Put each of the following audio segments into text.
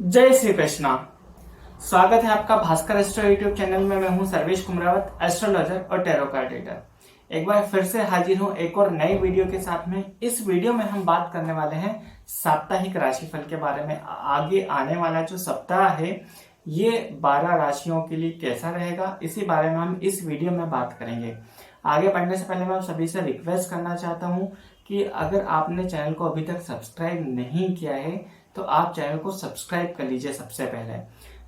जय श्री कृष्णा। स्वागत है आपका भास्कर एस्ट्रो यूट्यूब चैनल में। मैं हूं सर्वेश कुमरावत, एस्ट्रोलॉजर और टैरो कार्ड रीडर। एक बार फिर से हाजिर हूं एक और नई वीडियो के साथ में। इस वीडियो में हम बात करने वाले हैं साप्ताहिक राशिफल के बारे में। आगे आने वाला जो सप्ताह है ये 12 राशियों के लिए कैसा रहेगा, इसी बारे में हम इस वीडियो में बात करेंगे। आगे बढ़ने से पहले मैं आप सभी से रिक्वेस्ट करना चाहता हूं कि अगर आपने चैनल को अभी तक सब्सक्राइब नहीं किया है तो आप चैनल को सब्सक्राइब कर लीजिए। सबसे पहले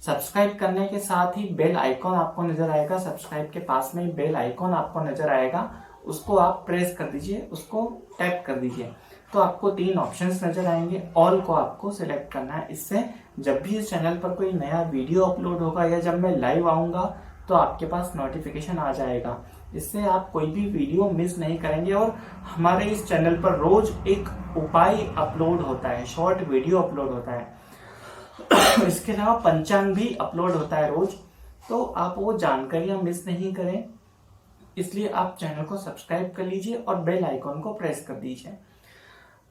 सब्सक्राइब करने के साथ ही बेल आइकॉन आपको नजर आएगा। सब्सक्राइब के पास में ही बेल आइकॉन आपको नजर आएगा, उसको आप प्रेस कर दीजिए, उसको टैप कर दीजिए तो आपको 3 ऑप्शंस नजर आएंगे। ऑल को आपको सिलेक्ट करना है। इससे जब भी इस चैनल पर कोई नया वीडियो अपलोड होगा या जब मैं लाइव आऊंगा तो आपके पास नोटिफिकेशन आ जाएगा। इससे आप कोई भी वीडियो मिस नहीं करेंगे। और हमारे इस चैनल पर रोज एक उपाय अपलोड होता है, शॉर्ट वीडियो अपलोड होता है। इसके अलावा पंचांग भी अपलोड होता है रोज, तो आप वो जानकारियां मिस नहीं करें, इसलिए आप चैनल को सब्सक्राइब कर लीजिए और बेल आइकॉन को प्रेस कर दीजिए।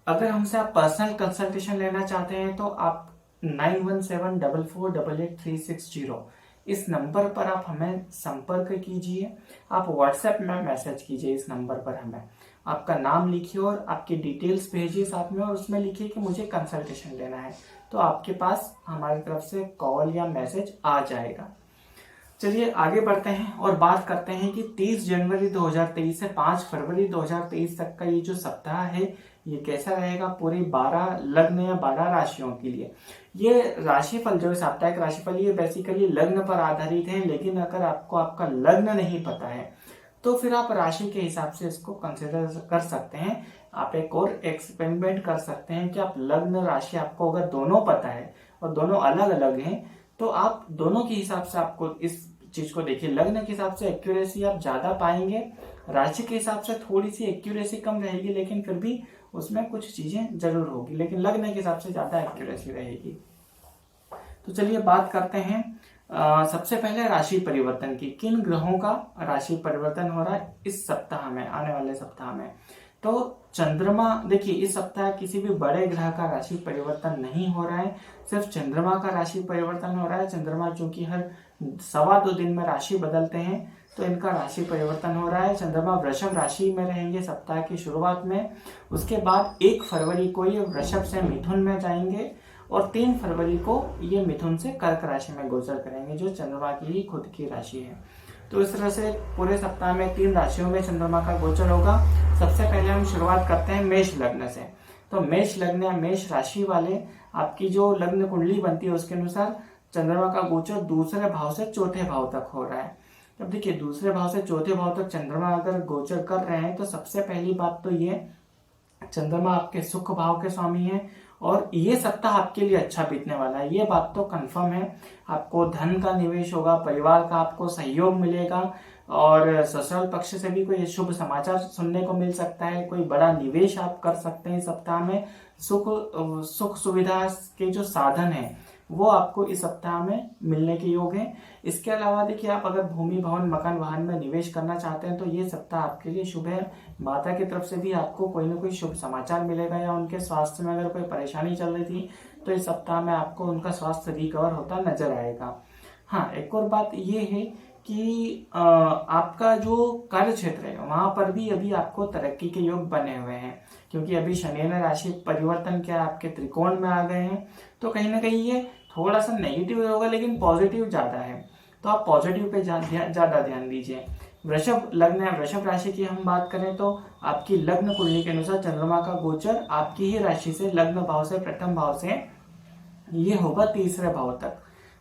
अगर हमसे आप पर्सनल कंसल्टेशन लेना चाहते हैं तो आप 9174488360 इस नंबर पर आप हमें संपर्क कीजिए। आप व्हाट्सएप में मैसेज कीजिए इस नंबर पर हमें। आपका नाम लिखिए और आपकी डिटेल्स भेजिए साथ में, और उसमें लिखिए कि मुझे कंसल्टेशन लेना है, तो आपके पास हमारी तरफ से कॉल या मैसेज आ जाएगा। चलिए आगे बढ़ते हैं और बात करते हैं कि 30 जनवरी 2023 से 5 फरवरी 2023 तक का ये जो सप्ताह है ये कैसा रहेगा पूरी 12 लग्न या 12 राशियों के लिए। ये राशिफल जो साप्ताहिक राशिफल ये बेसिकली लग्न पर आधारित है, लेकिन अगर आपको आपका लग्न नहीं पता है तो फिर आप राशि के हिसाब से इसको कंसिडर कर सकते हैं। आप एक और एक्सपेरिमेंट कर सकते हैं कि आप लग्न राशि आपको अगर दोनों पता है और दोनों अलग अलग हैं तो आप दोनों के हिसाब से आपको इस चीज को देखिए। लग्न के हिसाब से एक्यूरेसी आप ज्यादा पाएंगे, राशि के हिसाब से थोड़ी सी एक्यूरेसी कम रहेगी, लेकिन फिर भी उसमें कुछ चीजें जरूर होगी, लेकिन लग्न के हिसाब से ज्यादा एक्यूरेसी रहेगी। तो चलिए बात करते हैं सबसे पहले राशि परिवर्तन की। किन ग्रहों का राशि परिवर्तन हो रहा है इस सप्ताह में, आने वाले सप्ताह में। तो चंद्रमा, देखिए इस सप्ताह किसी भी बड़े ग्रह का राशि परिवर्तन नहीं हो रहा है, सिर्फ चंद्रमा का राशि परिवर्तन हो रहा है। चंद्रमा चूंकि हर 2.25 दिन में राशि बदलते हैं तो इनका राशि परिवर्तन हो रहा है। चंद्रमा वृषभ राशि में रहेंगे सप्ताह की शुरुआत में, उसके बाद 1 फरवरी को ये वृषभ से मिथुन में जाएंगे और 3 फरवरी को ये मिथुन से कर्क राशि में गोचर करेंगे, जो चंद्रमा की ही खुद की राशि है। तो इस तरह से पूरे सप्ताह में 3 राशियों में चंद्रमा का गोचर होगा। सबसे पहले हम शुरुआत करते हैं मेष लग्न से। तो मेष लग्न या मेष राशि वाले, आपकी जो लग्न कुंडली बनती है उसके अनुसार चंद्रमा का गोचर दूसरे भाव से चौथे भाव तक हो रहा है। अब देखिए दूसरे भाव से चौथे भाव तक चंद्रमा अगर गोचर कर रहे हैं तो सबसे पहली बात तो ये, चंद्रमा आपके सुख भाव के स्वामी है और ये सप्ताह आपके लिए अच्छा बीतने वाला है, ये बात तो कंफर्म है। आपको धन का निवेश होगा, परिवार का आपको सहयोग मिलेगा और ससुराल पक्ष से भी कोई शुभ समाचार सुनने को मिल सकता है। कोई बड़ा निवेश आप कर सकते हैं इस सप्ताह में। सुख सुविधा के जो साधन है वो आपको इस सप्ताह में मिलने के योग है। इसके अलावा देखिए आप अगर भूमि भवन मकान वाहन में निवेश करना चाहते हैं तो ये सप्ताह आपके लिए शुभ है। माता की तरफ से भी आपको कोई ना कोई शुभ समाचार मिलेगा, या उनके स्वास्थ्य में अगर कोई परेशानी चल रही थी तो इस सप्ताह में आपको उनका स्वास्थ्य रिकवर होता नजर आएगा। हाँ, एक और बात ये है कि आपका जो कार्य क्षेत्र है वहां पर भी अभी आपको तरक्की के योग बने हुए हैं, क्योंकि अभी शनि ने राशि परिवर्तन किया, आपके त्रिकोण में आ गए हैं। तो कहीं ना कहीं ये थोड़ा सा नेगेटिव होगा लेकिन पॉजिटिव ज्यादा है, तो आप पॉजिटिव पे ज्यादा ध्यान दीजिए। वृषभ लग्न या वृषभ राशि की हम बात करें तो आपकी लग्न कुंडली के अनुसार चंद्रमा का गोचर आपकी ही राशि से, लग्न भाव से, प्रथम भाव से ये होगा तीसरे भाव तक।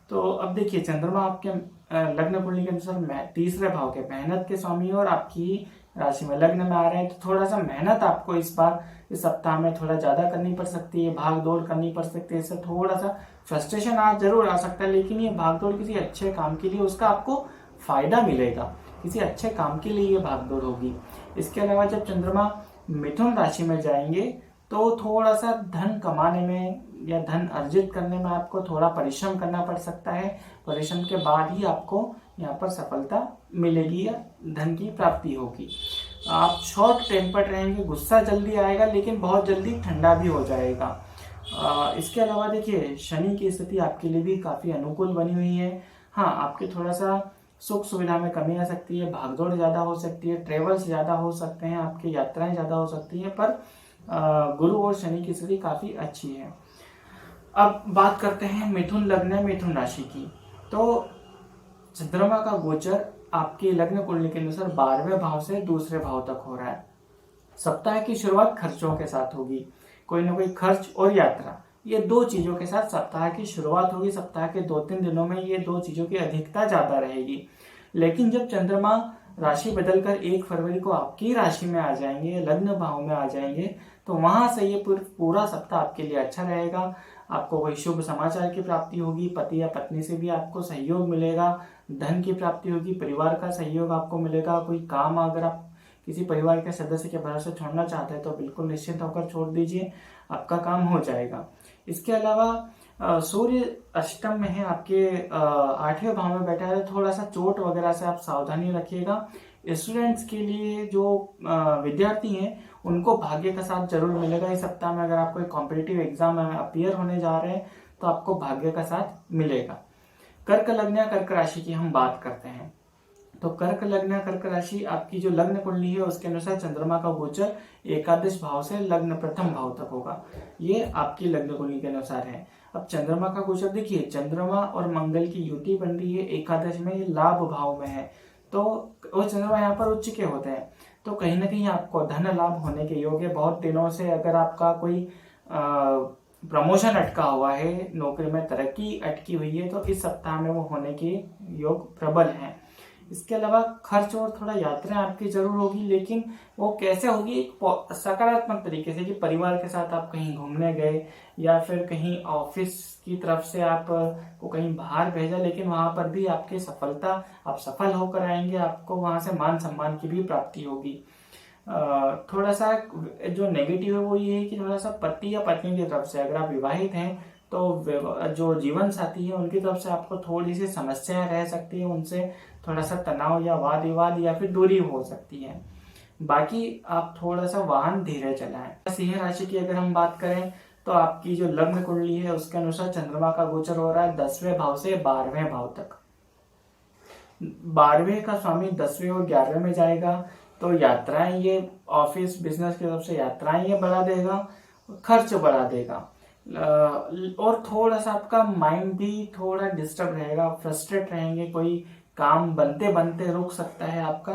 तो अब देखिए चंद्रमा आपके लग्न कुंडली के अनुसार तीसरे भाव के मेहनत के स्वामी और आपकी राशि में लग्न में आ रहे हैं, तो थोड़ा सा मेहनत आपको इस बार इस सप्ताह में थोड़ा ज्यादा करनी पड़ सकती है, भाग दौड़ करनी पड़ सकती है। इससे थोड़ा सा फ्रस्ट्रेशन आज जरूर आ सकता है, लेकिन ये भाग दौड़ किसी अच्छे काम के लिए, उसका आपको फायदा मिलेगा, किसी अच्छे काम के लिए ये भाग दौड़ होगी। इसके अलावा जब चंद्रमा मिथुन राशि में जाएंगे तो थोड़ा सा धन कमाने में या धन अर्जित करने में आपको थोड़ा परिश्रम करना पड़ सकता है। परिश्रम के बाद ही आपको यहाँ पर सफलता मिलेगी या धन की प्राप्ति होगी। आप शॉर्ट टेम्पर्ड रहेंगे, गुस्सा जल्दी आएगा लेकिन बहुत जल्दी ठंडा भी हो जाएगा। इसके अलावा देखिए शनि की स्थिति आपके लिए भी काफ़ी अनुकूल बनी हुई है। हाँ, आपके थोड़ा सा सुख सुविधा में कमी आ सकती है, भागदौड़ ज़्यादा हो सकती है, ट्रेवल्स ज़्यादा हो सकते हैं, आपकी यात्राएं ज़्यादा हो सकती हैं, पर गुरु और शनि की स्थिति काफ़ी अच्छी है। अब बात करते हैं मिथुन लग्न मिथुन राशि की। तो चंद्रमा का गोचर आपके लग्न कुंडली के अनुसार 12वें भाव से दूसरे भाव तक हो रहा है। सप्ताह की शुरुआत खर्चों के साथ होगी, कोई ना कोई खर्च और यात्रा, ये दो चीजों के साथ सप्ताह की शुरुआत होगी। सप्ताह के 2-3 दिनों में ये दो चीजों की अधिकता ज्यादा रहेगी। लेकिन जब चंद्रमा राशि बदलकर 1 फरवरी को आपकी राशि में आ जाएंगे, लग्न भाव में आ जाएंगे, तो वहां से ये पूरा सप्ताह आपके लिए अच्छा रहेगा। आपको कोई शुभ समाचार की प्राप्ति होगी, पति या पत्नी से भी आपको सहयोग मिलेगा, धन की प्राप्ति होगी, परिवार का सहयोग आपको मिलेगा। कोई काम अगर आप किसी परिवार के सदस्य के भरोसे छोड़ना चाहते हैं तो बिल्कुल निश्चिंत होकर छोड़ दीजिए, आपका काम हो जाएगा। इसके अलावा सूर्य अष्टम में है, आपके 8वें भाव में बैठा है, थोड़ा सा चोट वगैरह से आप सावधानी रखिएगा। स्टूडेंट्स के लिए जो विद्यार्थी हैं उनको भाग्य का साथ जरूर मिलेगा इस सप्ताह में। अगर आप कोई कॉम्पिटिटिव एग्जाम में अपियर होने जा रहे हैं तो आपको भाग्य का साथ मिलेगा। कर्क लग्न या कर्क राशि की हम बात करते हैं, तो कर्क लग्न कर्क राशि आपकी जो लग्न कुंडली है उसके अनुसार चंद्रमा का गोचर एकादश भाव से लग्न प्रथम भाव तक होगा। ये आपकी लग्न कुंडली के अनुसार है। अब चंद्रमा का गोचर देखिए, चंद्रमा और मंगल की युति बन रही है एकादश में, ये लाभ भाव में है, तो वो चंद्रमा यहाँ पर उच्च के होते हैं, तो कहीं ना कहीं आपको धन लाभ होने के योग है। बहुत दिनों से अगर आपका कोई प्रमोशन अटका हुआ है, नौकरी में तरक्की अटकी हुई है, तो इस सप्ताह में वो होने के योग प्रबल हैं। इसके अलावा खर्च और थोड़ा यात्राएं आपकी जरूर होगी, लेकिन वो कैसे होगी, एक सकारात्मक तरीके से, कि परिवार के साथ आप कहीं घूमने गए या फिर कहीं ऑफिस की तरफ से आप को कहीं बाहर भेजा, लेकिन वहां पर भी आपकी सफलता, आप सफल होकर आएंगे, आपको वहां से मान सम्मान की भी प्राप्ति होगी। थोड़ा सा जो नेगेटिव है वो ये है कि थोड़ा सा पति या पत्नी की तरफ से, अगर आप विवाहित हैं तो जो जीवन साथी है उनकी तरफ से आपको थोड़ी सी समस्याएं रह सकती है, उनसे थोड़ा सा तनाव या वाद विवाद या फिर दूरी हो सकती है। बाकी आप थोड़ा सा वाहन धीरे चलाएं। सिंह राशि की अगर हम बात करें तो आपकी जो लग्न कुंडली है उसके अनुसार चंद्रमा का गोचर हो रहा है 10वें भाव से 12वें भाव तक। 12वें का स्वामी 10वें और 11वें में जाएगा, तो यात्राएं, ये ऑफिस बिजनेस की तरफ से यात्राएं ये बढ़ा देगा, खर्च बढ़ा देगा, और थोड़ा सा आपका माइंड भी थोड़ा डिस्टर्ब रहेगा, फ्रस्ट्रेट रहेंगे, कोई काम बनते बनते रुक सकता है आपका।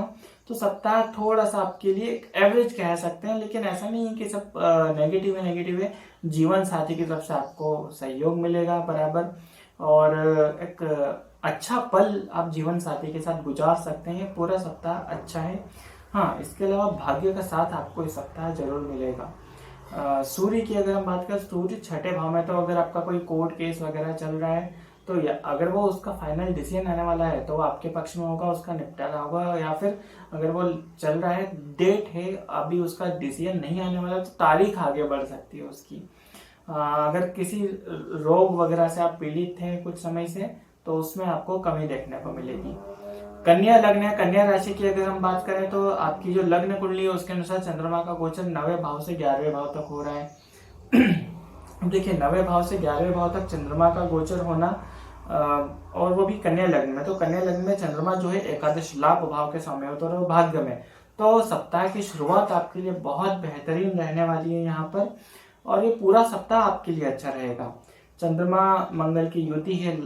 तो सप्ताह थोड़ा सा आपके लिए एक एवरेज कह सकते हैं, लेकिन ऐसा नहीं है कि सब नेगेटिव है। जीवन साथी की तरफ से आपको सहयोग मिलेगा बराबर, और एक अच्छा पल आप जीवन साथी के साथ गुजार सकते हैं। पूरा सप्ताह अच्छा है। हाँ, इसके अलावा भाग्य का साथ आपको इस सप्ताह जरूर मिलेगा। सूर्य की अगर हम बात करें, सूर्य 6ठे भाव में, तो अगर आपका कोई कोर्ट केस वगैरह चल रहा है तो अगर वो उसका फाइनल डिसीजन आने वाला है तो वो आपके पक्ष में होगा, उसका निपटारा होगा। या फिर अगर वो चल रहा है, डेट है, अभी उसका डिसीजन नहीं आने वाला, तो तारीख आगे बढ़ सकती है उसकी। अगर किसी रोग वगैरह से आप पीड़ित थे कुछ समय से, तो उसमें आपको कमी देखने को मिलेगी। कन्या लग्न है, कन्या राशि की अगर हम बात करें तो आपकी जो लग्न कुंडली है उसके अनुसार चंद्रमा का गोचर 9वें भाव से 11वें भाव तक हो रहा है। देखिए, 9वें भाव से 11वें भाव तक चंद्रमा का गोचर होना, और वो भी कन्या लग्न में, तो कन्या लग्न में चंद्रमा जो है एकादश लाभ भाव के समय होता है और भाग्य में, तो सप्ताह की शुरुआत आपके लिए बहुत बेहतरीन रहने वाली है यहाँ पर, और ये पूरा सप्ताह आपके लिए अच्छा रहेगा। चंद्रमा मंगल की युति है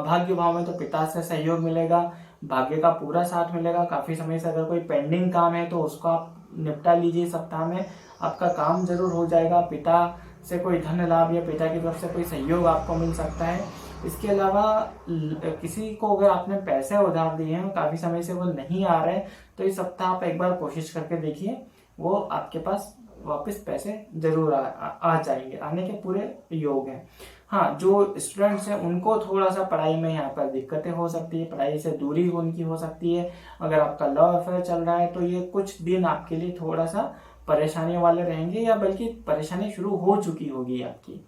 भाग्य भाव में, तो पिता से सहयोग मिलेगा, भाग्य का पूरा साथ मिलेगा। काफी समय से अगर कोई पेंडिंग काम है तो उसको आप निपटा लीजिए, सप्ताह में आपका काम जरूर हो जाएगा। पिता से कोई धन लाभ या पिता की तरफ से कोई सहयोग आपको मिल सकता है। इसके अलावा किसी को अगर आपने पैसे उधार दिए हैं, काफी समय से वो नहीं आ रहे, तो इस सप्ताह आप एक बार कोशिश करके देखिए, वो आपके पास वापस पैसे जरूर आ जाएंगे, आने के पूरे योग हैं। हाँ, जो स्टूडेंट्स हैं उनको थोड़ा सा पढ़ाई में यहाँ पर दिक्कतें हो सकती है, पढ़ाई से दूरी उनकी हो सकती है। अगर आपका लव अफेयर चल रहा है तो ये कुछ दिन आपके लिए थोड़ा सा परेशानियों वाले रहेंगे, या बल्कि परेशानी शुरू हो चुकी होगी आपकी,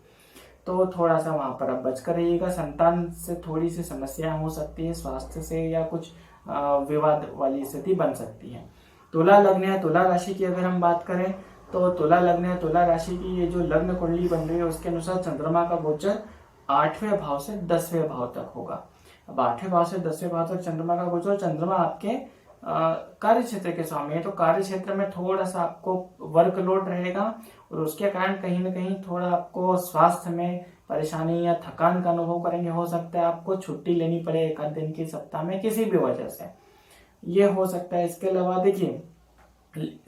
तो थोड़ा सा वहां पर आप बचकर रहिएगा। संतान से थोड़ी सी समस्याएं हो सकती है, स्वास्थ्य से या कुछ विवाद वाली स्थिति बन सकती है। तुला लग्न है, तुला राशि की अगर हम बात करें तो तुला लग्न है, तुला राशि की ये जो लग्न कुंडली बन रही है उसके अनुसार चंद्रमा का गोचर 8वें भाव से 10वें भाव तक होगा। अब 8वें भाव से 10वें भाव तक चंद्रमा का गोचर, चंद्रमा आपके कार्य क्षेत्र के स्वामी है, तो कार्य क्षेत्र में थोड़ा सा आपको वर्कलोड रहेगा और उसके कारण कहीं ना कहीं थोड़ा आपको स्वास्थ्य में परेशानी या थकान का अनुभव करेंगे। हो सकता है आपको छुट्टी लेनी पड़े एक आध दिन की सप्ताह में किसी भी वजह से, ये हो सकता है। इसके अलावा देखिए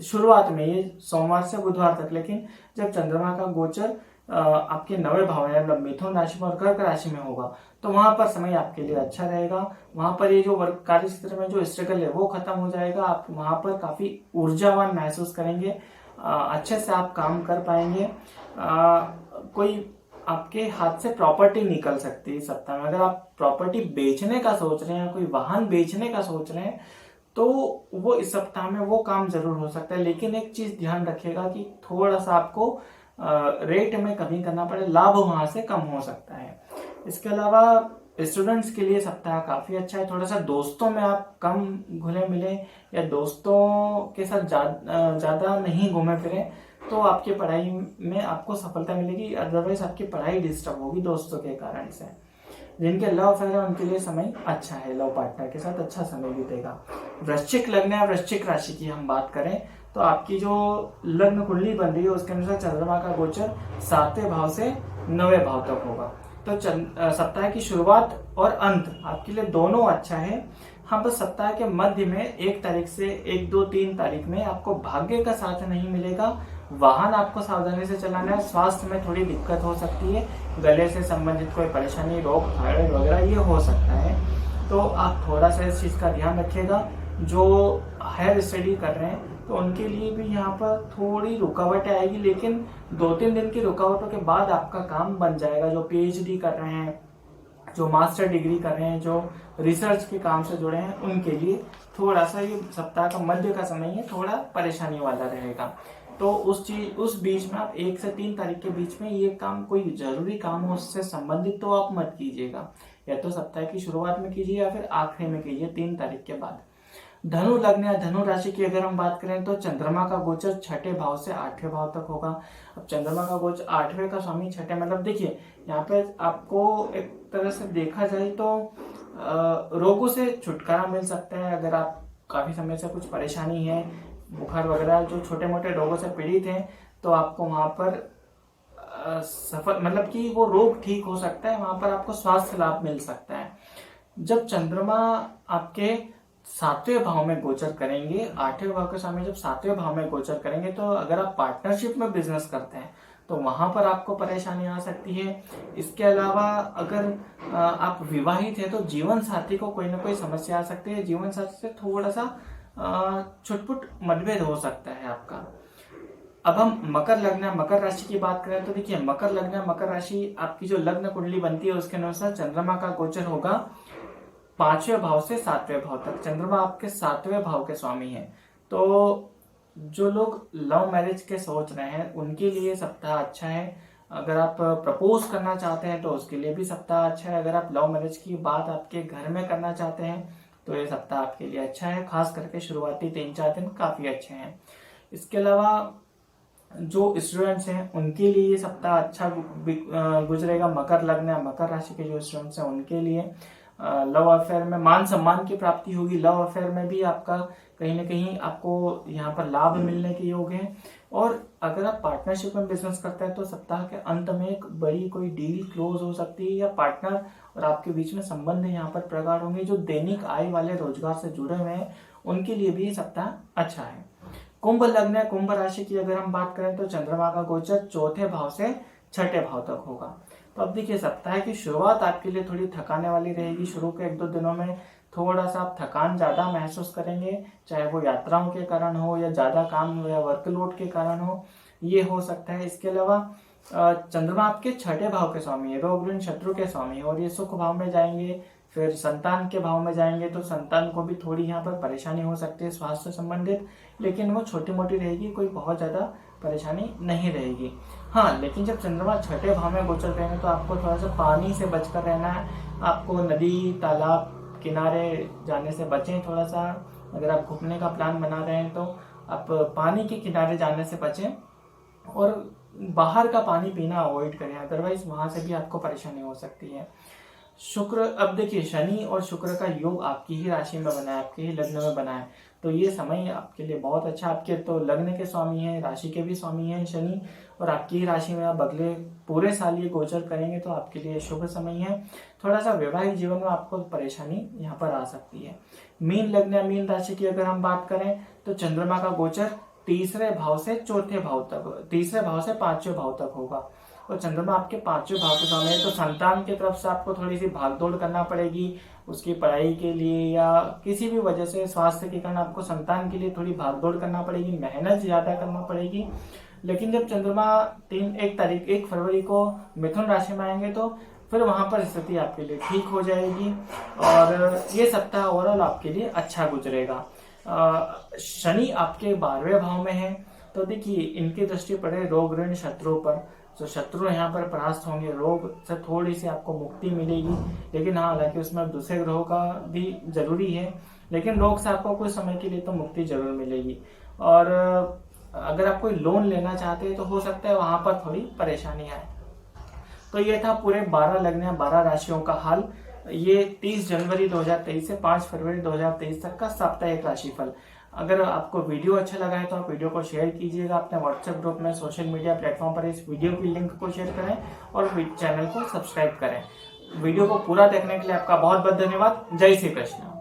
शुरुआत में ये सोमवार से बुधवार तक, लेकिन जब चंद्रमा का गोचर आपके 9वें भाव में मतलब मिथुन राशि में और कर्क राशि में होगा तो वहां पर समय आपके लिए अच्छा रहेगा। वहां पर ये जो वर्क कार्य क्षेत्र में जो स्ट्रगल है वो खत्म हो जाएगा। आप वहां पर काफी ऊर्जावान महसूस करेंगे, अच्छे से आप काम कर पाएंगे। कोई आपके हाथ से प्रॉपर्टी निकल सकती है इस सप्ताह में। अगर आप प्रॉपर्टी बेचने का सोच रहे हैं, कोई वाहन बेचने का सोच रहे हैं, तो वो इस सप्ताह में वो काम जरूर हो सकता है। लेकिन एक चीज ध्यान रखिएगा कि थोड़ा सा आपको रेट में कमी करना पड़े, लाभ वहां से कम हो सकता है। इसके अलावा स्टूडेंट्स के लिए सप्ताह काफी अच्छा है। थोड़ा सा दोस्तों में आप कम घुले मिले या दोस्तों के साथ ज्यादा नहीं घूमे फिरे तो आपकी पढ़ाई में आपको सफलता मिलेगी, अदरवाइज आपकी पढ़ाई डिस्टर्ब होगी दोस्तों के कारण से। जिनके लव अफेयर है उनके लिए समय अच्छा है, लव पार्टनर के साथ अच्छा समय बीतेगा। वृश्चिक लग्न है, वृश्चिक राशि की हम बात करें तो आपकी जो लग्न कुंडली बन रही है उसके अनुसार चंद्रमा का गोचर 7वें भाव से 9वें भाव तक होगा। तो सप्ताह की शुरुआत और अंत आपके लिए दोनों अच्छा है। हाँ, बस सप्ताह के मध्य में 1 तारीख से 1, 2, 3 तारीख में आपको भाग्य का साथ नहीं मिलेगा। वाहन आपको सावधानी से चलाना है। स्वास्थ्य में थोड़ी दिक्कत हो सकती है, गले से संबंधित कोई परेशानी, रोग, थायराइड वगैरह ये हो सकता है, तो आप थोड़ा सा इस चीज का ध्यान रखिएगा। जो हायर स्टडी कर रहे हैं तो उनके लिए भी यहाँ पर थोड़ी रुकावट आएगी, लेकिन 2-3 दिन की रुकावटों के बाद आपका काम बन जाएगा। जो पीएचडी कर रहे हैं, जो मास्टर डिग्री कर रहे हैं, जो रिसर्च के काम से जुड़े हैं, उनके लिए थोड़ा सा ये सप्ताह का मध्य का समय है, थोड़ा परेशानी वाला रहेगा। तो उस बीच में आप 1 से 3 तारीख के बीच में ये काम, कोई जरूरी काम हो उससे संबंधित तो आप मत कीजिएगा, या तो सप्ताह की शुरुआत में कीजिए या फिर आखिरी में कीजिए 3 तारीख के बाद। धनु लग्न या धनु राशि की अगर हम बात करें तो चंद्रमा का गोचर 6ठे भाव से 8वें भाव तक होगा। अब चंद्रमा का गोचर 8वें का स्वामी 6ठे, मतलब देखिए यहाँ पे आपको एक तरह से देखा जाए तो रोगों से छुटकारा मिल सकता है। अगर आप काफी समय से कुछ परेशानी है, बुखार वगैरह, जो छोटे मोटे रोगों से पीड़ित हैं, तो आपको वहां पर सफल मतलब कि वो रोग ठीक हो सकता है, वहां पर आपको स्वास्थ्य लाभ मिल सकता है। जब चंद्रमा आपके 7वें भाव में गोचर करेंगे, 8वें भाव के स्वामी जब 7वें भाव में गोचर करेंगे, तो अगर आप पार्टनरशिप में बिजनेस करते हैं तो वहां पर आपको परेशानी आ सकती है। इसके अलावा अगर आप विवाहित है तो जीवन साथी को कोई ना कोई समस्या आ सकती है, जीवन साथी से थोड़ा सा छुटपुट मतभेद हो सकता है आपका। अब हम मकर लग्न मकर राशि की बात करें तो देखिए मकर लग्न मकर राशि आपकी जो लग्न कुंडली बनती है उसके अनुसार चंद्रमा का गोचर होगा 5वें भाव से 7वें भाव तक। चंद्रमा आपके 7वें भाव के स्वामी है, तो जो लोग लव मैरिज के सोच रहे हैं उनके लिए सप्ताह अच्छा है। अगर आप प्रपोज करना चाहते हैं तो उसके लिए भी सप्ताह अच्छा है। अगर आप लव मैरिज की बात आपके घर में करना चाहते हैं तो ये सप्ताह आपके लिए अच्छा है, खास करके शुरुआती 3-4 दिन काफी अच्छे हैं। इसके अलावा जो स्टूडेंट्स हैं उनके लिए ये सप्ताह अच्छा गुजरेगा। मकर लग्न मकर राशि के जो स्टूडेंट्स हैं उनके लिए लव अफेयर में मान सम्मान की प्राप्ति होगी। लव अफेयर में भी आपका कहीं ना कहीं आपको यहाँ पर लाभ मिलने के योग हैं। और अगर आप पार्टनरशिप में बिजनेस करते हैं तो सप्ताह के अंत में एक बड़ी कोई डील क्लोज हो सकती है, या पार्टनर और आपके बीच में संबंध यहाँ पर प्रगाढ़ होंगे। जो दैनिक आय वाले रोजगार से जुड़े हुए हैं उनके लिए भी ये सप्ताह अच्छा है। कुंभ लग्न कुंभ राशि की अगर हम बात करें तो चंद्रमा का गोचर 4थे भाव से 6ठे भाव तक होगा। तो अब देखिए सप्ताह की शुरुआत आपके लिए थोड़ी थकाने वाली रहेगी। शुरू के 1-2 दिनों में थोड़ा सा आप थकान ज्यादा महसूस करेंगे, चाहे वो यात्राओं के कारण हो या ज्यादा काम हो या वर्कलोड के कारण हो, ये हो सकता है। इसके अलावा चंद्रमा आपके 6ठे भाव के स्वामी है, रोग ऋण शत्रु के स्वामी है, और ये सुख भाव में जाएंगे, फिर संतान के भाव में जाएंगे, तो संतान को भी थोड़ी यहाँ पर परेशानी हो सकती है स्वास्थ्य संबंधित, लेकिन वो छोटी मोटी रहेगी, कोई बहुत ज्यादा परेशानी नहीं रहेगी। हाँ, लेकिन जब चंद्रमा 6ठे भाव में गोचर करेंगे तो आपको थोड़ा सा पानी से बचकर रहना है। आपको नदी तालाब किनारे जाने से बचें थोड़ा सा। अगर आप घूमने का प्लान बना रहे हैं तो आप पानी के किनारे जाने से बचें और बाहर का पानी पीना अवॉइड करें, अदरवाइज वहां से भी आपको परेशानी हो सकती है। शुक्र, अब देखिए शनि और शुक्र का योग आपकी ही राशि में बना है, आपके ही लग्न में बना है, तो ये समय आपके लिए बहुत अच्छा। आपके तो लग्न के स्वामी हैं, राशि के भी स्वामी हैं शनि, और आपकी ही राशि में आप अगले पूरे साल ये गोचर करेंगे तो आपके लिए शुभ समय है। थोड़ा सा वैवाहिक जीवन में आपको परेशानी यहाँ पर आ सकती है। मीन लग्न या मीन राशि की अगर हम बात करें तो चंद्रमा का गोचर तीसरे भाव से चौथे भाव तक, तीसरे भाव से पांचवें भाव तक होगा, और चंद्रमा आपके पांचवें भाव के समय है, तो संतान की तरफ से आपको थोड़ी सी भागदौड़ करना पड़ेगी, उसकी पढ़ाई के लिए या किसी भी वजह से स्वास्थ्य के कारण आपको संतान के लिए थोड़ी भागदौड़ करना पड़ेगी, मेहनत ज्यादा करना पड़ेगी। लेकिन जब चंद्रमा 1 फरवरी को मिथुन राशि में आएंगे तो फिर वहां पर स्थिति आपके लिए ठीक हो जाएगी और ये सप्ताह ओवरऑल आपके लिए अच्छा गुजरेगा। शनि आपके 12वें भाव में है, तो देखिए इनकी दृष्टि पड़े रोग ऋण शत्रुओं पर, तो शत्रु यहाँ पर परास्त होंगे, रोग से थोड़ी सी आपको मुक्ति मिलेगी। लेकिन हाँ, हालांकि उसमें दूसरे ग्रहों का भी जरूरी है, लेकिन रोग से आपको कुछ समय के लिए तो मुक्ति जरूर मिलेगी। और अगर आप कोई लोन लेना चाहते हैं तो हो सकता है वहां पर थोड़ी परेशानी आए। तो ये था पूरे 12 लग्न या 12 राशियों का हाल। ये 30 जनवरी 2023 से 5 फरवरी 2023 तक का साप्ताहिक राशिफल। अगर आपको वीडियो अच्छा लगा है तो आप वीडियो को शेयर कीजिएगा अपने व्हाट्सएप ग्रुप में, सोशल मीडिया प्लेटफॉर्म पर इस वीडियो की लिंक को शेयर करें और चैनल को सब्सक्राइब करें। वीडियो को पूरा देखने के लिए आपका बहुत बहुत धन्यवाद। जय श्री कृष्ण।